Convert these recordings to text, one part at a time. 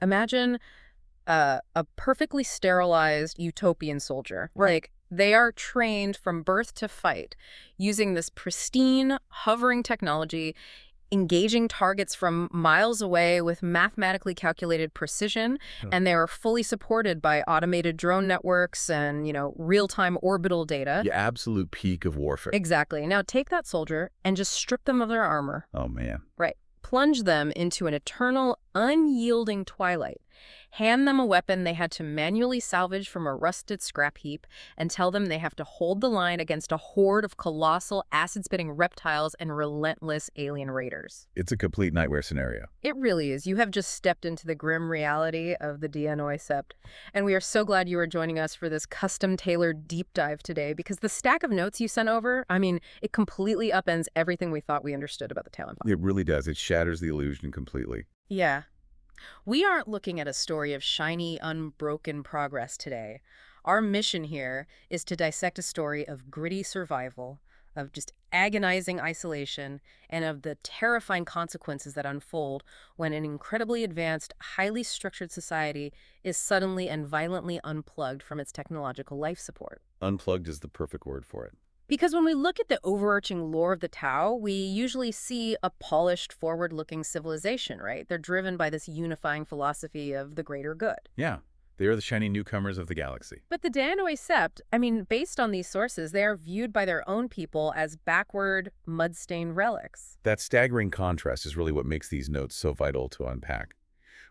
Imagine a perfectly sterilized utopian soldier. Right. Like, they are trained from birth to fight using this pristine, hovering technology, engaging targets from miles away with mathematically calculated precision, Huh. and they are fully supported by automated drone networks and, real-time orbital data. The absolute peak of warfare. Exactly. Now take that soldier and just strip them of their armor. Oh, man. Right. Plunge them into an eternal, unyielding twilight. Hand them a weapon they had to manually salvage from a rusted scrap heap, and tell them they have to hold the line against a horde of colossal, acid-spitting reptiles and relentless alien raiders. It's a complete nightmare scenario. It really is. You have just stepped into the grim reality of the DNOI Sept. And we are so glad you are joining us for this custom-tailored deep dive today, because the stack of notes you sent over, it completely upends everything we thought we understood about the Tau Empire. It really does. It shatters the illusion completely. Yeah. We aren't looking at a story of shiny, unbroken progress today. Our mission here is to dissect a story of gritty survival, of just agonizing isolation, and of the terrifying consequences that unfold when an incredibly advanced, highly structured society is suddenly and violently unplugged from its technological life support. Unplugged is the perfect word for it. Because when we look at the overarching lore of the Tao, we usually see a polished, forward-looking civilization, right? They're driven by this unifying philosophy of the greater good. Yeah. They are the shiny newcomers of the galaxy. But the Danoi Sept, based on these sources, they are viewed by their own people as backward, mud-stained relics. That staggering contrast is really what makes these notes so vital to unpack.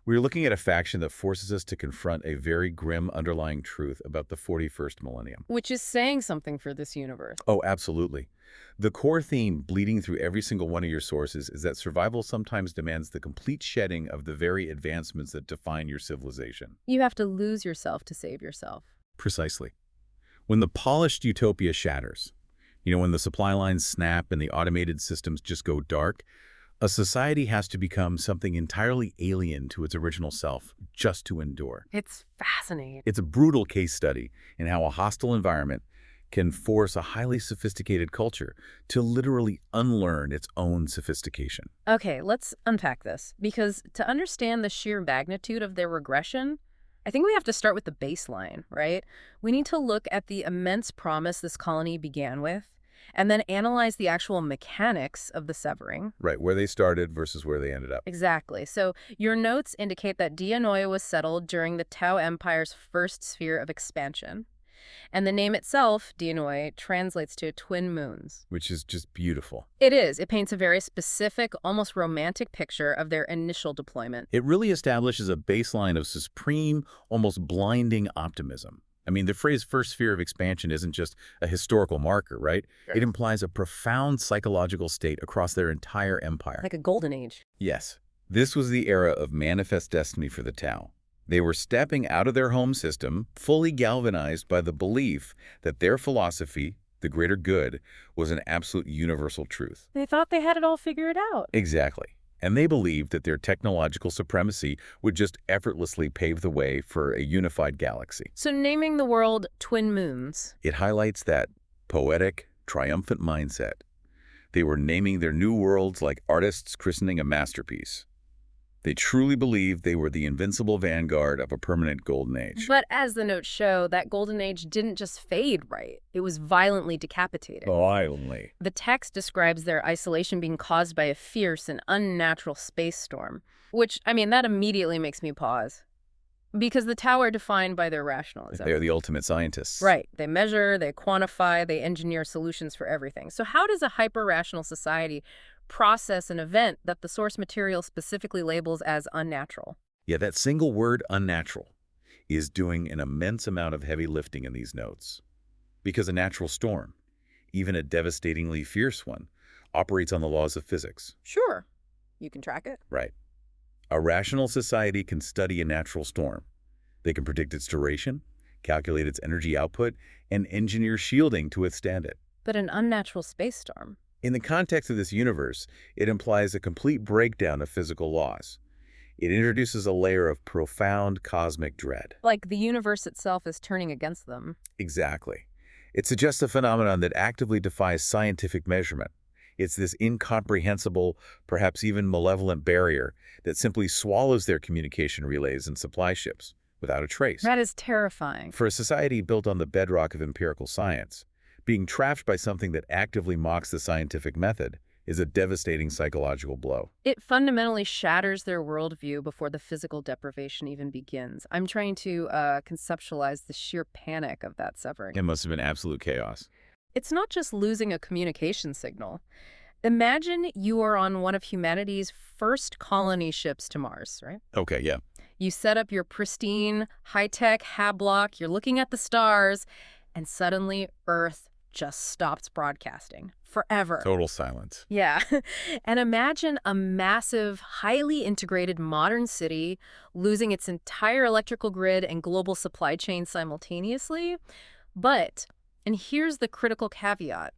We're looking at a faction that forces us to confront a very grim underlying truth about the 41st millennium. Which is saying something for this universe. Oh, absolutely. The core theme bleeding through every single one of your sources is that survival sometimes demands the complete shedding of the very advancements that define your civilization. You have to lose yourself to save yourself. Precisely. When the polished utopia shatters, when the supply lines snap and the automated systems just go dark, a society has to become something entirely alien to its original self just to endure. It's fascinating. It's a brutal case study in how a hostile environment can force a highly sophisticated culture to literally unlearn its own sophistication. Okay, let's unpack this, because to understand the sheer magnitude of their regression, I think we have to start with the baseline, right? We need to look at the immense promise this colony began with, and then analyze the actual mechanics of the severing. Right, where they started versus where they ended up. Exactly. So your notes indicate that Dianoia was settled during the Tau Empire's first sphere of expansion. And the name itself, Dianoi, translates to twin moons. Which is just beautiful. It is. It paints a very specific, almost romantic picture of their initial deployment. It really establishes a baseline of supreme, almost blinding optimism. The phrase first sphere of expansion isn't just a historical marker, right? Sure. It implies a profound psychological state across their entire empire. Like a golden age. Yes. This was the era of manifest destiny for the Tau. They were stepping out of their home system, fully galvanized by the belief that their philosophy, the greater good, was an absolute universal truth. They thought they had it all figured out. Exactly. And they believed that their technological supremacy would just effortlessly pave the way for a unified galaxy. So naming the world Twin Moons. It highlights that poetic, triumphant mindset. They were naming their new worlds like artists christening a masterpiece. They truly believed they were the invincible vanguard of a permanent golden age. But as the notes show, that golden age didn't just fade, right? It was violently decapitated. Violently. The text describes their isolation being caused by a fierce and unnatural space storm, which, that immediately makes me pause. Because the Tau are defined by their rationalism. They are the ultimate scientists. Right. They measure, they quantify, they engineer solutions for everything. So how does a hyper-rational society process an event that the source material specifically labels as unnatural? Yeah, that single word, unnatural, is doing an immense amount of heavy lifting in these notes. Because a natural storm, even a devastatingly fierce one, operates on the laws of physics. Sure. You can track it. Right. A rational society can study a natural storm. They can predict its duration, calculate its energy output, and engineer shielding to withstand it. But an unnatural space storm? In the context of this universe, it implies a complete breakdown of physical laws. It introduces a layer of profound cosmic dread. Like the universe itself is turning against them. Exactly. It suggests a phenomenon that actively defies scientific measurement. It's this incomprehensible, perhaps even malevolent barrier that simply swallows their communication relays and supply ships without a trace. That is terrifying. For a society built on the bedrock of empirical science, being trapped by something that actively mocks the scientific method is a devastating psychological blow. It fundamentally shatters their worldview before the physical deprivation even begins. I'm trying to conceptualize the sheer panic of that severing. It must have been absolute chaos. It's not just losing a communication signal. Imagine you are on one of humanity's first colony ships to Mars, right? Okay, yeah. You set up your pristine, high-tech hablock, you're looking at the stars, and suddenly Earth just stops broadcasting forever. Total silence. Yeah. And imagine a massive, highly integrated modern city losing its entire electrical grid and global supply chain simultaneously. But, and here's the critical caveat,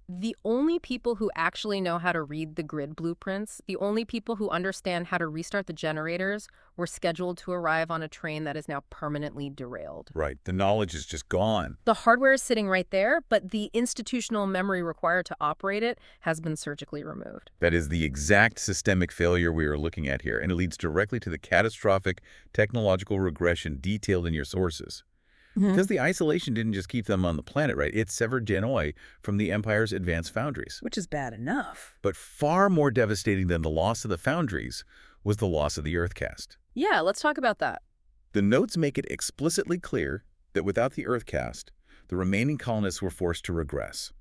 the only people who actually know how to read the grid blueprints, the only people who understand how to restart the generators, were scheduled to arrive on a train that is now permanently derailed. Right. The knowledge is just gone. The hardware is sitting right there, but the institutional memory required to operate it has been surgically removed. That is the exact systemic failure we are looking at here, and it leads directly to the catastrophic technological regression detailed in your sources. Because the isolation didn't just keep them on the planet, right? It severed Genoi from the Empire's advanced foundries. Which is bad enough. But far more devastating than the loss of the foundries was the loss of the Earthcast. Yeah, let's talk about that. The notes make it explicitly clear that without the Earthcast, the remaining colonists were forced to regress.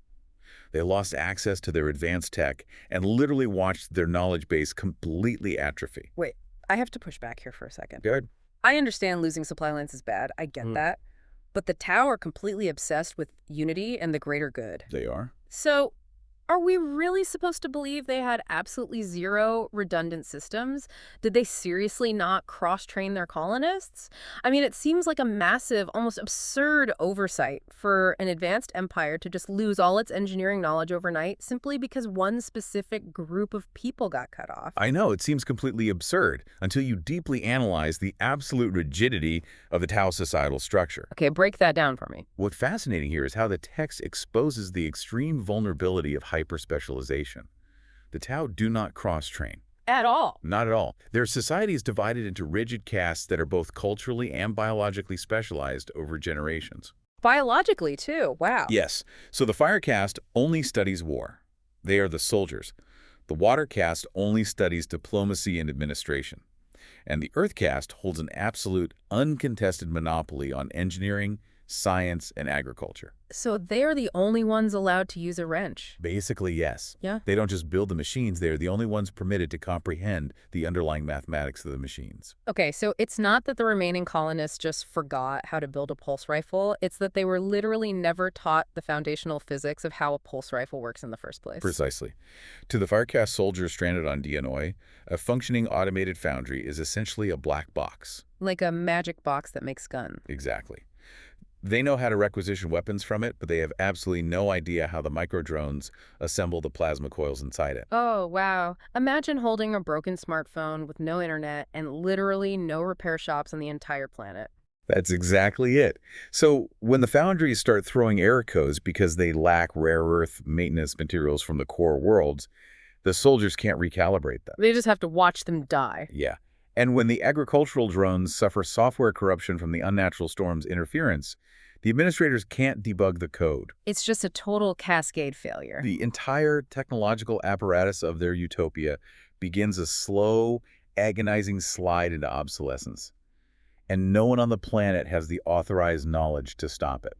They lost access to their advanced tech and literally watched their knowledge base completely atrophy. Wait, I have to push back here for a second. Good. I understand losing supply lines is bad. I get that. But the Tau are completely obsessed with unity and the greater good. They are. So, are we really supposed to believe they had absolutely zero redundant systems? Did they seriously not cross-train their colonists? I mean, it seems like a massive, almost absurd oversight for an advanced empire to just lose all its engineering knowledge overnight simply because one specific group of people got cut off. I know, it seems completely absurd until you deeply analyze the absolute rigidity of the Tau societal structure. Okay, break that down for me. What's fascinating here is how the text exposes the extreme vulnerability of hyper-specialization. The Tau do not cross-train. At all. Not at all. Their society is divided into rigid castes that are both culturally and biologically specialized over generations. Biologically, too. Wow. Yes. So the fire caste only studies war. They are the soldiers. The water caste only studies diplomacy and administration. And the earth caste holds an absolute, uncontested monopoly on engineering, science, and agriculture. So they're the only ones allowed to use a wrench. Basically, yes. Yeah. They don't just build the machines, they're the only ones permitted to comprehend the underlying mathematics of the machines. Okay, so it's not that the remaining colonists just forgot how to build a pulse rifle. It's that they were literally never taught the foundational physics of how a pulse rifle works in the first place. Precisely. To the Firecast soldiers stranded on Dionoi, a functioning automated foundry is essentially a black box. Like a magic box that makes guns. Exactly. They know how to requisition weapons from it, but they have absolutely no idea how the microdrones assemble the plasma coils inside it. Oh, wow. Imagine holding a broken smartphone with no internet and literally no repair shops on the entire planet. That's exactly it. So when the foundries start throwing error codes because they lack rare earth maintenance materials from the core worlds, the soldiers can't recalibrate them. They just have to watch them die. Yeah. And when the agricultural drones suffer software corruption from the unnatural storm's interference, the administrators can't debug the code. It's just a total cascade failure. The entire technological apparatus of their utopia begins a slow, agonizing slide into obsolescence. And no one on the planet has the authorized knowledge to stop it.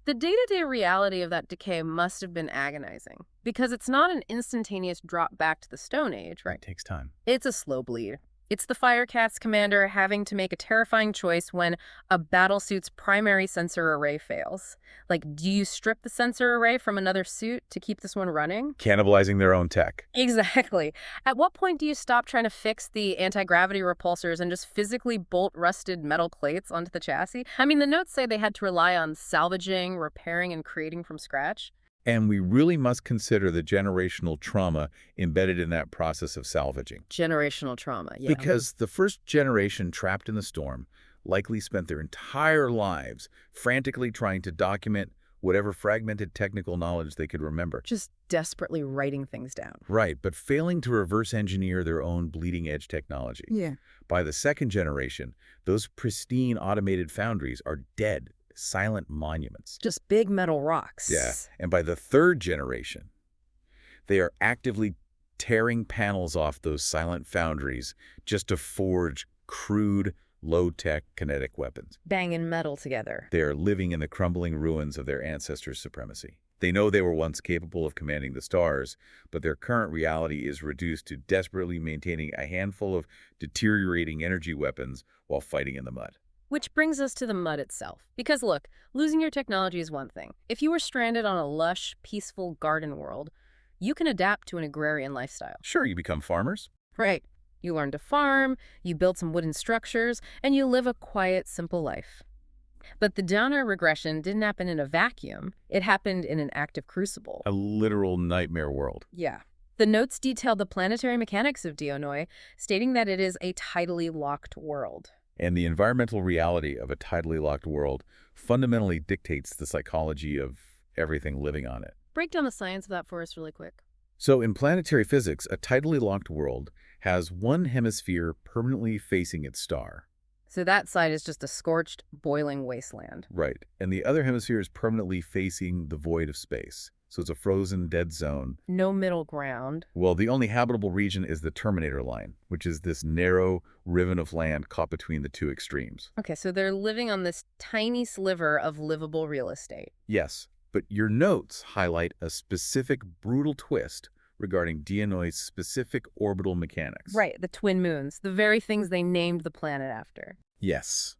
The day-to-day reality of that decay must have been agonizing, because it's not an instantaneous drop back to the Stone Age, right? It takes time. It's a slow bleed. It's the Firecast's commander having to make a terrifying choice when a battlesuit's primary sensor array fails. Like, do you strip the sensor array from another suit to keep this one running? Cannibalizing their own tech. Exactly. At what point do you stop trying to fix the anti-gravity repulsors and just physically bolt rusted metal plates onto the chassis? I mean, the notes say they had to rely on salvaging, repairing, and creating from scratch. And we really must consider the generational trauma embedded in that process of salvaging. Generational trauma, yeah. Because the first generation trapped in the storm likely spent their entire lives frantically trying to document whatever fragmented technical knowledge they could remember. Just desperately writing things down. Right, but failing to reverse engineer their own bleeding-edge technology. Yeah. By the second generation, those pristine automated foundries are dead, silent monuments. Just big metal rocks. Yeah, and by the third generation, they are actively tearing panels off those silent foundries just to forge crude, low-tech kinetic weapons. Banging metal together. They are living in the crumbling ruins of their ancestors' supremacy. They know they were once capable of commanding the stars, but their current reality is reduced to desperately maintaining a handful of deteriorating energy weapons while fighting in the mud. Which brings us to the mud itself. Because look, losing your technology is one thing. If you were stranded on a lush, peaceful garden world, you can adapt to an agrarian lifestyle. Sure, you become farmers. Right. You learn to farm, you build some wooden structures, and you live a quiet, simple life. But the downer regression didn't happen in a vacuum. It happened in an active crucible. A literal nightmare world. Yeah. The notes detail the planetary mechanics of Dionoi, stating that it is a tidally locked world. And the environmental reality of a tidally locked world fundamentally dictates the psychology of everything living on it. Break down the science of that for us really quick. So in planetary physics, a tidally locked world has one hemisphere permanently facing its star. So that side is just a scorched, boiling wasteland. Right. And the other hemisphere is permanently facing the void of space. So it's a frozen, dead zone. No middle ground. Well, the only habitable region is the Terminator line, which is this narrow ribbon of land caught between the two extremes. Okay, so they're living on this tiny sliver of livable real estate. Yes, but your notes highlight a specific brutal twist regarding Dionoi's specific orbital mechanics. Right, the twin moons, the very things they named the planet after. Yes.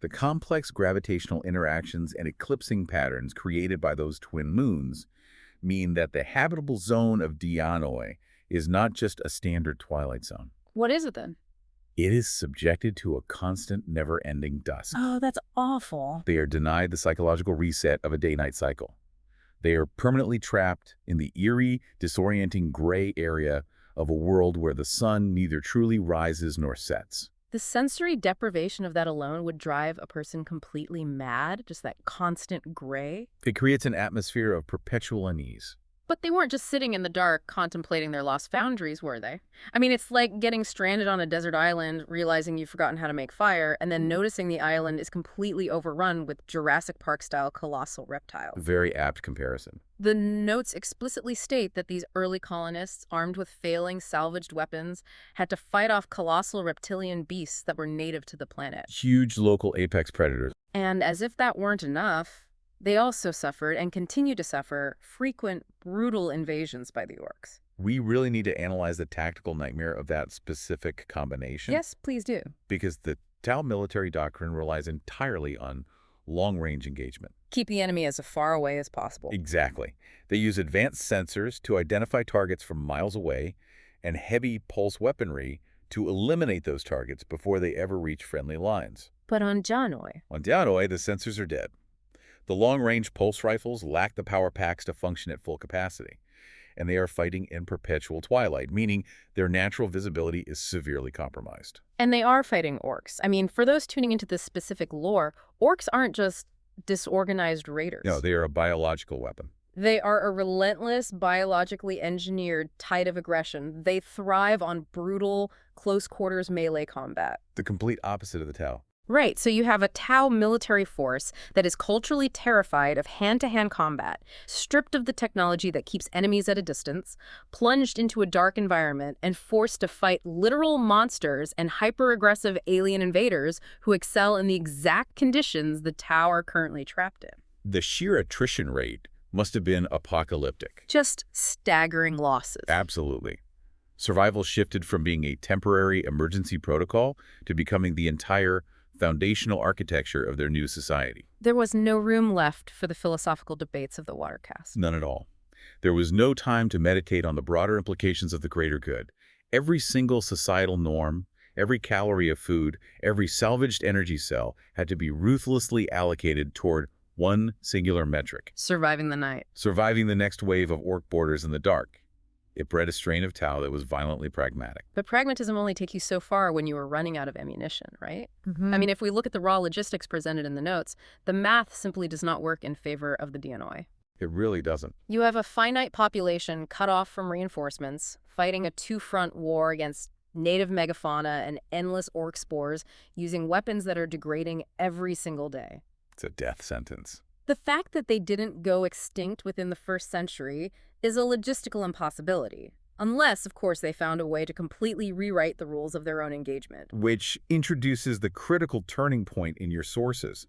The complex gravitational interactions and eclipsing patterns created by those twin moons mean that the habitable zone of Dionoi is not just a standard twilight zone. What is it then? It is subjected to a constant, never-ending dusk. Oh, that's awful. They are denied the psychological reset of a day-night cycle. They are permanently trapped in the eerie, disorienting gray area of a world where the sun neither truly rises nor sets. The sensory deprivation of that alone would drive a person completely mad, just that constant gray. It creates an atmosphere of perpetual unease. But they weren't just sitting in the dark contemplating their lost foundries, were they? I mean, it's like getting stranded on a desert island, realizing you've forgotten how to make fire, and then noticing the island is completely overrun with Jurassic Park-style colossal reptiles. Very apt comparison. The notes explicitly state that these early colonists, armed with failing salvaged weapons, had to fight off colossal reptilian beasts that were native to the planet. Huge local apex predators. And as if that weren't enough, they also suffered and continue to suffer frequent, brutal invasions by the orcs. We really need to analyze the tactical nightmare of that specific combination. Yes, please do. Because the Tau military doctrine relies entirely on long-range engagement. Keep the enemy as far away as possible. Exactly. They use advanced sensors to identify targets from miles away and heavy pulse weaponry to eliminate those targets before they ever reach friendly lines. But on Janoi... On Dionoi, the sensors are dead. The long-range pulse rifles lack the power packs to function at full capacity, and they are fighting in perpetual twilight, meaning their natural visibility is severely compromised. And they are fighting orcs. I mean, for those tuning into this specific lore, orcs aren't just disorganized raiders. No, they are a biological weapon. They are a relentless, biologically engineered tide of aggression. They thrive on brutal, close-quarters melee combat. The complete opposite of the Tau. Right, so you have a Tau military force that is culturally terrified of hand-to-hand combat, stripped of the technology that keeps enemies at a distance, plunged into a dark environment, and forced to fight literal monsters and hyper-aggressive alien invaders who excel in the exact conditions the Tau are currently trapped in. The sheer attrition rate must have been apocalyptic. Just staggering losses. Absolutely. Survival shifted from being a temporary emergency protocol to becoming the entire foundational architecture of their new society. There was no room left for the philosophical debates of the Watercast. None at all. There was no time to meditate on the broader implications of the greater good. Every single societal norm, every calorie of food, every salvaged energy cell had to be ruthlessly allocated toward one singular metric. Surviving the night. Surviving the next wave of orc boarders in the dark. It bred a strain of Tau that was violently pragmatic. But pragmatism only takes you so far when you are running out of ammunition, right? I mean, if we look at the raw logistics presented in the notes, the math simply does not work in favor of the DNOI. It really doesn't. You have a finite population cut off from reinforcements, fighting a two-front war against native megafauna and endless orc spores using weapons that are degrading every single day. It's a death sentence. The fact that they didn't go extinct within the first century is a logistical impossibility. Unless, of course, they found a way to completely rewrite the rules of their own engagement. Which introduces the critical turning point in your sources.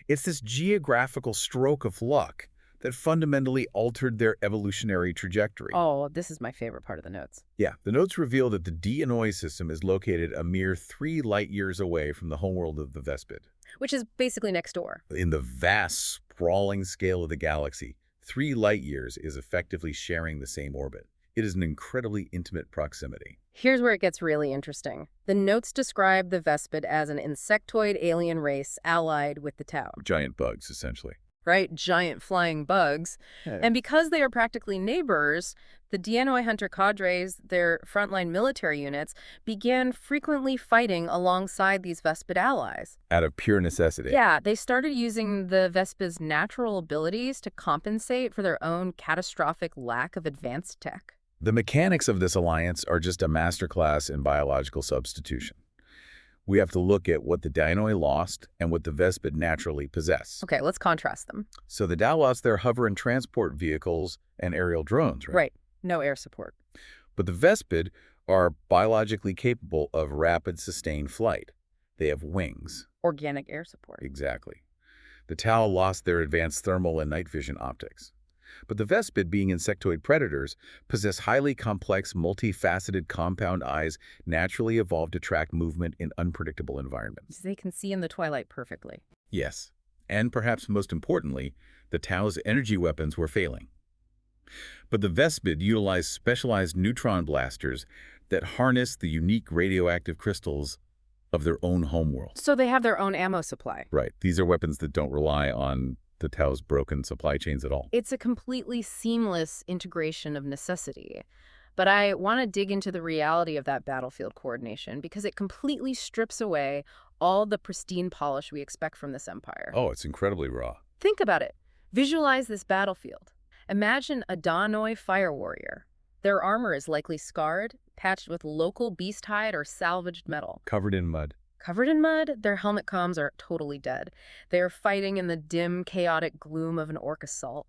It's this geographical stroke of luck that fundamentally altered their evolutionary trajectory. Oh, this is my favorite part of the notes. Yeah, the notes reveal that the DNOI system is located a mere 3 light-years away from the homeworld of the Vespid. Which is basically next door. In the vast, sprawling scale of the galaxy, 3 light-years is effectively sharing the same orbit. It is an incredibly intimate proximity. Here's where it gets really interesting. The notes describe the Vespid as an insectoid alien race allied with the Tau. Giant bugs, essentially. Right? Giant flying bugs. Yeah. And because they are practically neighbors, the DNOI hunter cadres, their frontline military units, began frequently fighting alongside these Vespid allies. Out of pure necessity. Yeah, they started using the Vespid's natural abilities to compensate for their own catastrophic lack of advanced tech. The mechanics of this alliance are just a masterclass in biological substitution. We have to look at what the DNOI lost and what the Vespid naturally possess. Okay, let's contrast them. So the Tau lost their hover and transport vehicles and aerial drones, right? Right. No air support. But the Vespid are biologically capable of rapid, sustained flight. They have wings. Organic air support. Exactly. The Tau lost their advanced thermal and night vision optics. But the Vespid, being insectoid predators, possess highly complex, multifaceted compound eyes naturally evolved to track movement in unpredictable environments. They can see in the twilight perfectly. Yes, and perhaps most importantly, the Tau's energy weapons were failing. But the Vespid utilized specialized neutron blasters that harness the unique radioactive crystals of their own homeworld. So they have their own ammo supply. Right. These are weapons that don't rely on the Tau's broken supply chains at all. It's a completely seamless integration of necessity. But I want to dig into the reality of that battlefield coordination because it completely strips away all the pristine polish we expect from this empire. Oh, it's incredibly raw. Think about it. Visualize this battlefield. Imagine a DNOI fire warrior. Their armor is likely scarred, patched with local beast hide or salvaged metal. Covered in mud. Covered in mud, their helmet comms are totally dead. They are fighting in the dim, chaotic gloom of an orc assault.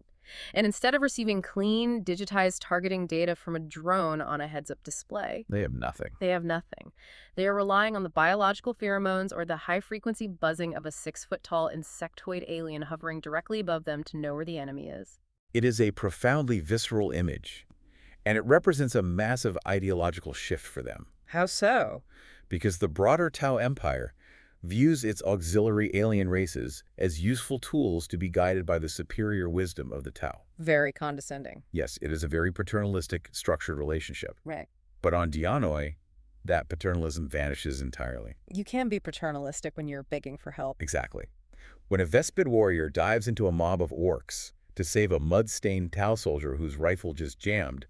And instead of receiving clean, digitized targeting data from a drone on a heads-up display, They have nothing. they have nothing. They are relying on the biological pheromones or the high-frequency buzzing of a 6-foot-tall insectoid alien hovering directly above them to know where the enemy is. It is a profoundly visceral image, and it represents a massive ideological shift for them. How so? Because the broader Tau Empire views its auxiliary alien races as useful tools to be guided by the superior wisdom of the Tau. Very condescending. Yes, it is a very paternalistic, structured relationship. Right. But on DNOI, that paternalism vanishes entirely. You can be paternalistic when you're begging for help. Exactly. When a Vespid warrior dives into a mob of orcs to save a mud-stained Tau soldier whose rifle just jammed,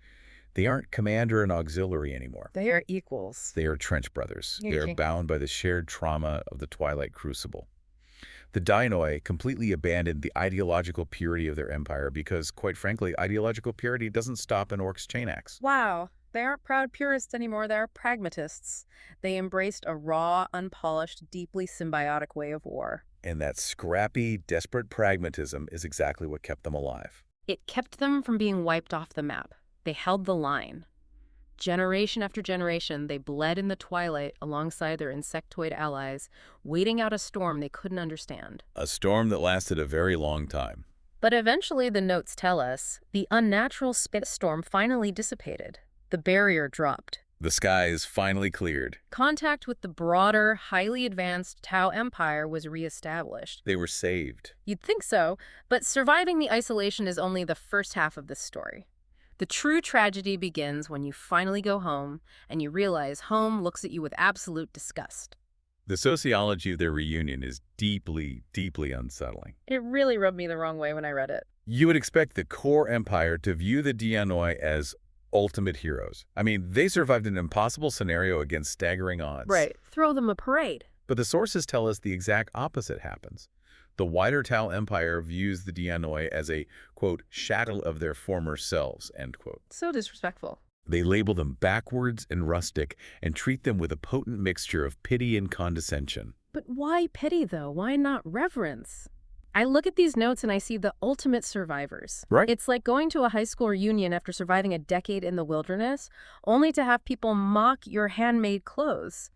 they aren't commander and auxiliary anymore. They are equals. They are trench brothers. They are Okay. bound by the shared trauma of the Twilight Crucible. The DNOI completely abandoned the ideological purity of their empire because, quite frankly, ideological purity doesn't stop an orc's chain axe. Wow. They aren't proud purists anymore. They're pragmatists. They embraced a raw, unpolished, deeply symbiotic way of war. And that scrappy, desperate pragmatism is exactly what kept them alive. It kept them from being wiped off the map. They held the line. Generation after generation, they bled in the twilight alongside their insectoid allies, waiting out a storm they couldn't understand. A storm that lasted a very long time. But eventually, the notes tell us, the unnatural storm finally dissipated. The barrier dropped. The skies finally cleared. Contact with the broader, highly advanced Tau Empire was reestablished. They were saved. You'd think so, but surviving the isolation is only the first half of this story. The true tragedy begins when you finally go home and you realize home looks at you with absolute disgust. The sociology of their reunion is deeply, deeply unsettling. It really rubbed me the wrong way when I read it. You would expect the core empire to view the DNOI as ultimate heroes. I mean, they survived an impossible scenario against staggering odds. Right. Throw them a parade. But the sources tell us the exact opposite happens. The wider Tao Empire views the Dianoi as a, quote, shadow of their former selves, end quote. So disrespectful. They label them backwards and rustic and treat them with a potent mixture of pity and condescension. But why pity, though? Why not reverence? I look at these notes and I see the ultimate survivors. Right. It's like going to a high school reunion after surviving a decade in the wilderness, only to have people mock your handmade clothes.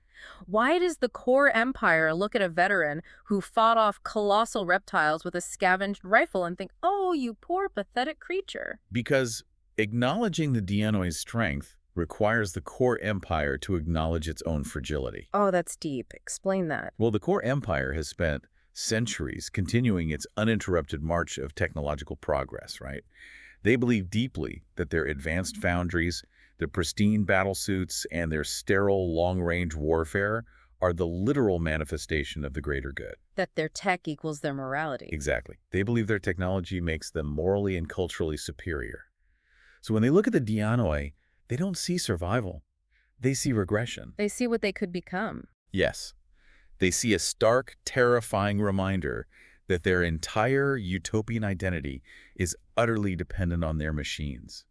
Why does the core empire look at a veteran who fought off colossal reptiles with a scavenged rifle and think, oh, you poor pathetic creature? Because acknowledging the Dianoi's strength requires the core empire to acknowledge its own fragility. Oh, that's deep. Explain that. Well, the core empire has spent centuries continuing its uninterrupted march of technological progress, right? They believe deeply that their advanced foundries, their pristine battlesuits, and their sterile long-range warfare are the literal manifestation of the greater good. That their tech equals their morality. Exactly. They believe their technology makes them morally and culturally superior. So when they look at the Dianoi, they don't see survival. They see regression. They see what they could become. Yes. They see a stark, terrifying reminder that their entire utopian identity is utterly dependent on their machines.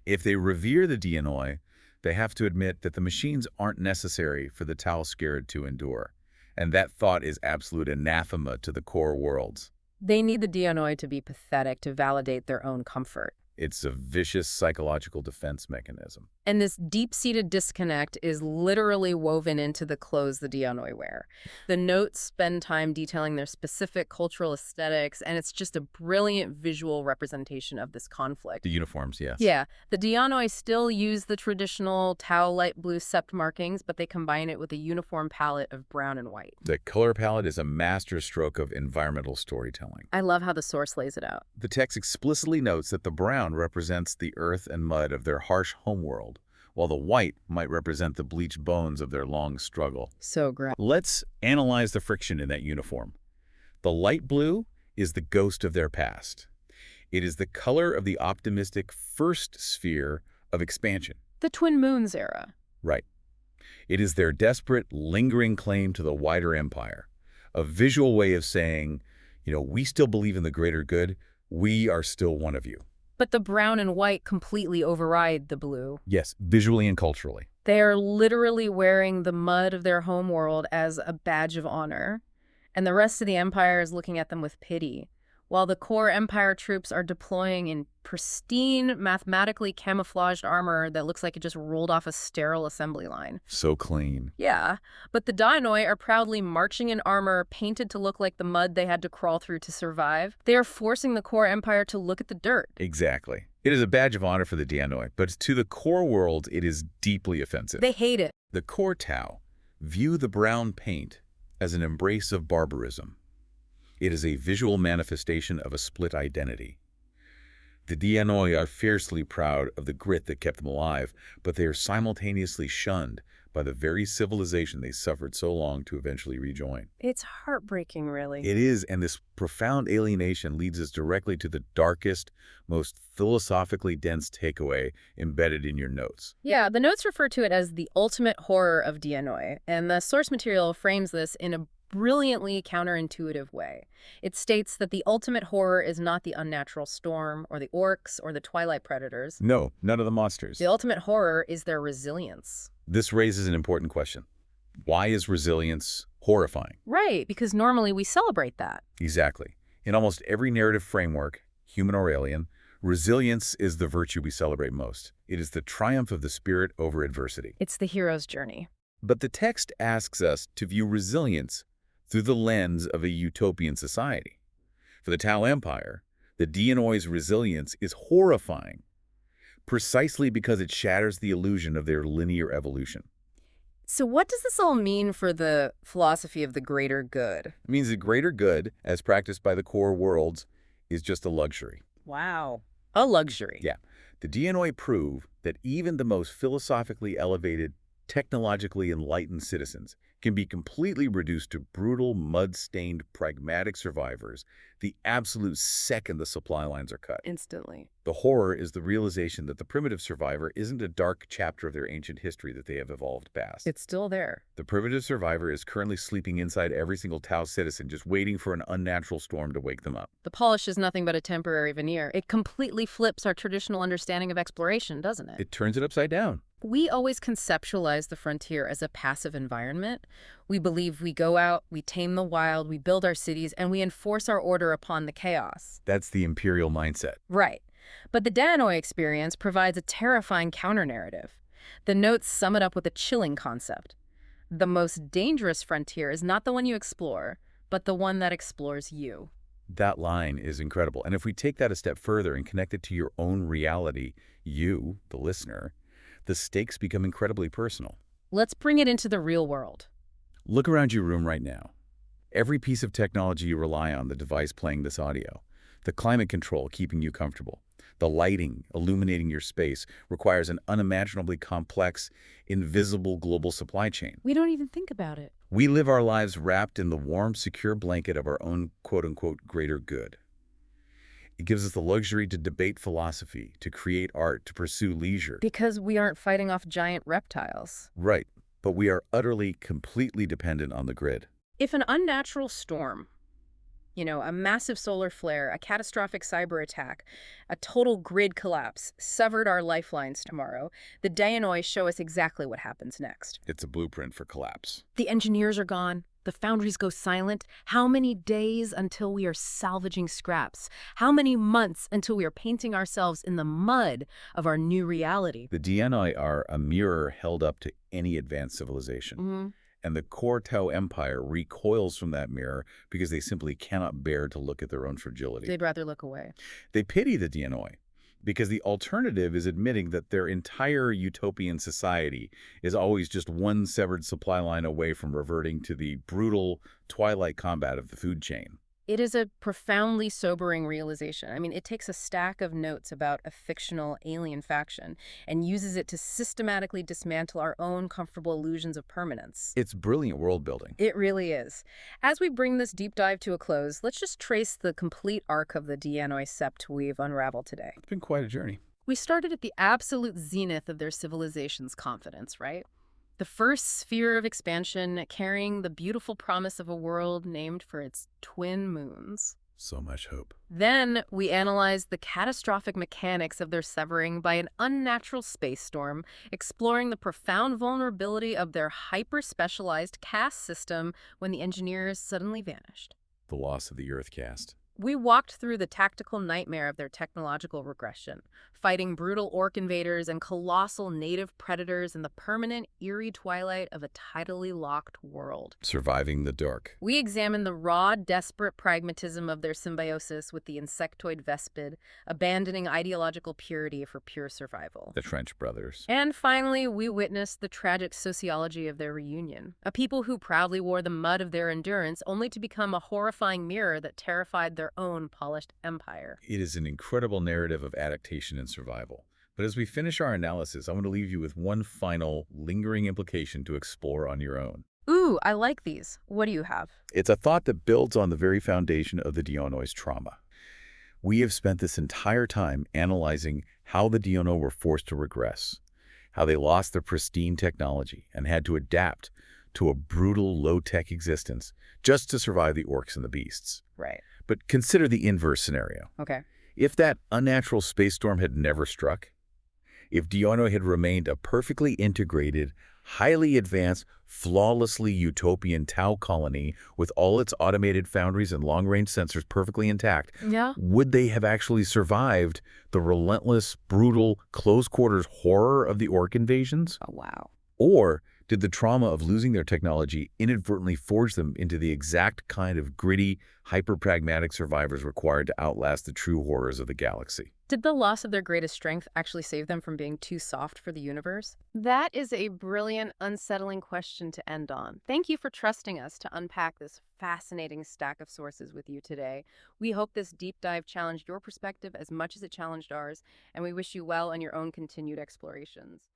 If they revere the Dianoi, they have to admit that the machines aren't necessary for the Tau Scared to endure. And that thought is absolute anathema to the core worlds. They need the Dianoi to be pathetic to validate their own comfort. It's a vicious psychological defense mechanism. And this deep-seated disconnect is literally woven into the clothes the Dianoi wear. The notes spend time detailing their specific cultural aesthetics, and it's just a brilliant visual representation of this conflict. The uniforms, yes. Yeah, the Dianoi still use the traditional Tau light blue sept markings, but they combine it with a uniform palette of brown and white. The color palette is a masterstroke of environmental storytelling. I love how the source lays it out. The text explicitly notes that the brown represents the earth and mud of their harsh homeworld, while the white might represent the bleached bones of their long struggle. So great. Let's analyze the friction in that uniform. The light blue is the ghost of their past. It is the color of the optimistic first sphere of expansion. The Twin Moons era. Right. It is their desperate, lingering claim to the wider empire, a visual way of saying, we still believe in the greater good. We are still one of you. But the brown and white completely override the blue. Yes, visually and culturally. They are literally wearing the mud of their homeworld as a badge of honor, and the rest of the empire is looking at them with pity, while the core empire troops are deploying in pristine, mathematically camouflaged armor that looks like it just rolled off a sterile assembly line. So clean. Yeah, but the Dainoi are proudly marching in armor painted to look like the mud they had to crawl through to survive. They are forcing the core empire to look at the dirt. Exactly. It is a badge of honor for the Dianoi, but to the core world, it is deeply offensive. They hate it. The core Tau view the brown paint as an embrace of barbarism. It is a visual manifestation of a split identity. The Dianoi are fiercely proud of the grit that kept them alive, but they are simultaneously shunned by the very civilization they suffered so long to eventually rejoin. It's heartbreaking, really. It is, and this profound alienation leads us directly to the darkest, most philosophically dense takeaway embedded in your notes. Yeah, the notes refer to it as the ultimate horror of Dianoi, and the source material frames this in a brilliantly counterintuitive way. It states that the ultimate horror is not the unnatural storm, or the orcs, or the twilight predators. No, none of the monsters. The ultimate horror is their resilience. This raises an important question. Why is resilience horrifying? Right, because normally we celebrate that. Exactly. In almost every narrative framework, human or alien, resilience is the virtue we celebrate most. It is the triumph of the spirit over adversity. It's the hero's journey. But the text asks us to view resilience through the lens of a utopian society. For the Tau Empire, the Dianoi's resilience is horrifying, precisely because it shatters the illusion of their linear evolution. So what does this all mean for the philosophy of the greater good? It means the greater good, as practiced by the core worlds, is just a luxury. Wow. A luxury. Yeah. The Dianoi prove that even the most philosophically elevated technologically enlightened citizens can be completely reduced to brutal, mud-stained, pragmatic survivors the absolute second the supply lines are cut. Instantly. The horror is the realization that the primitive survivor isn't a dark chapter of their ancient history that they have evolved past. It's still there. The primitive survivor is currently sleeping inside every single Tau citizen, just waiting for an unnatural storm to wake them up. The polish is nothing but a temporary veneer. It completely flips our traditional understanding of exploration, doesn't it? It turns it upside down. We always conceptualize the frontier as a passive environment. We believe we go out, we tame the wild, we build our cities, and we enforce our order upon the chaos. That's the imperial mindset. Right. But the Danois experience provides a terrifying counter-narrative. The notes sum it up with a chilling concept. The most dangerous frontier is not the one you explore, but the one that explores you. That line is incredible. And if we take that a step further and connect it to your own reality, you, the listener, the stakes become incredibly personal. Let's bring it into the real world. Look around your room right now. Every piece of technology you rely on, the device playing this audio, the climate control keeping you comfortable, the lighting illuminating your space requires an unimaginably complex, invisible global supply chain. We don't even think about it. We live our lives wrapped in the warm, secure blanket of our own quote-unquote greater good. It gives us the luxury to debate philosophy, to create art, to pursue leisure. Because we aren't fighting off giant reptiles. Right, but we are utterly, completely dependent on the grid. If an unnatural storm, a massive solar flare, a catastrophic cyber attack, a total grid collapse severed our lifelines tomorrow, the Danois show us exactly what happens next. It's a blueprint for collapse. The engineers are gone. The foundries go silent. How many days until we are salvaging scraps? How many months until we are painting ourselves in the mud of our new reality? The Danois are a mirror held up to any advanced civilization. And the core Tau Empire recoils from that mirror because they simply cannot bear to look at their own fragility. They'd rather look away. They pity the Danois because the alternative is admitting that their entire utopian society is always just one severed supply line away from reverting to the brutal twilight combat of the food chain. It is a profoundly sobering realization. I mean, it takes a stack of notes about a fictional alien faction and uses it to systematically dismantle our own comfortable illusions of permanence. It's brilliant world building. It really is. As we bring this deep dive to a close, let's just trace the complete arc of the Danois Sept we've unraveled today. It's been quite a journey. We started at the absolute zenith of their civilization's confidence, right? The first sphere of expansion carrying the beautiful promise of a world named for its twin moons. So much hope. Then we analyzed the catastrophic mechanics of their severing by an unnatural space storm, exploring the profound vulnerability of their hyper-specialized caste system when the engineers suddenly vanished. The loss of the Earth caste. We walked through the tactical nightmare of their technological regression, fighting brutal orc invaders and colossal native predators in the permanent, eerie twilight of a tidally locked world. Surviving the dark. We examined the raw, desperate pragmatism of their symbiosis with the insectoid vespid, abandoning ideological purity for pure survival. The Trench Brothers. And finally, we witnessed the tragic sociology of their reunion. A people who proudly wore the mud of their endurance only to become a horrifying mirror that terrified their own polished empire. It is an incredible narrative of adaptation and survival. But as we finish our analysis, I want to leave you with one final, lingering implication to explore on your own. Ooh, I like these. What do you have? It's a thought that builds on the very foundation of the Danois' trauma. We have spent this entire time analyzing how the Danois were forced to regress, how they lost their pristine technology and had to adapt to a brutal, low-tech existence just to survive the orcs and the beasts. Right. But consider the inverse scenario. Okay. If that unnatural space storm had never struck, if Danois had remained a perfectly integrated, highly advanced, flawlessly utopian Tau colony with all its automated foundries and long-range sensors perfectly intact, would they have actually survived the relentless, brutal, close-quarters horror of the orc invasions? Oh, wow. Or did the trauma of losing their technology inadvertently forge them into the exact kind of gritty, hyper-pragmatic survivors required to outlast the true horrors of the galaxy? Did the loss of their greatest strength actually save them from being too soft for the universe? That is a brilliant, unsettling question to end on. Thank you for trusting us to unpack this fascinating stack of sources with you today. We hope this deep dive challenged your perspective as much as it challenged ours, and we wish you well in your own continued explorations.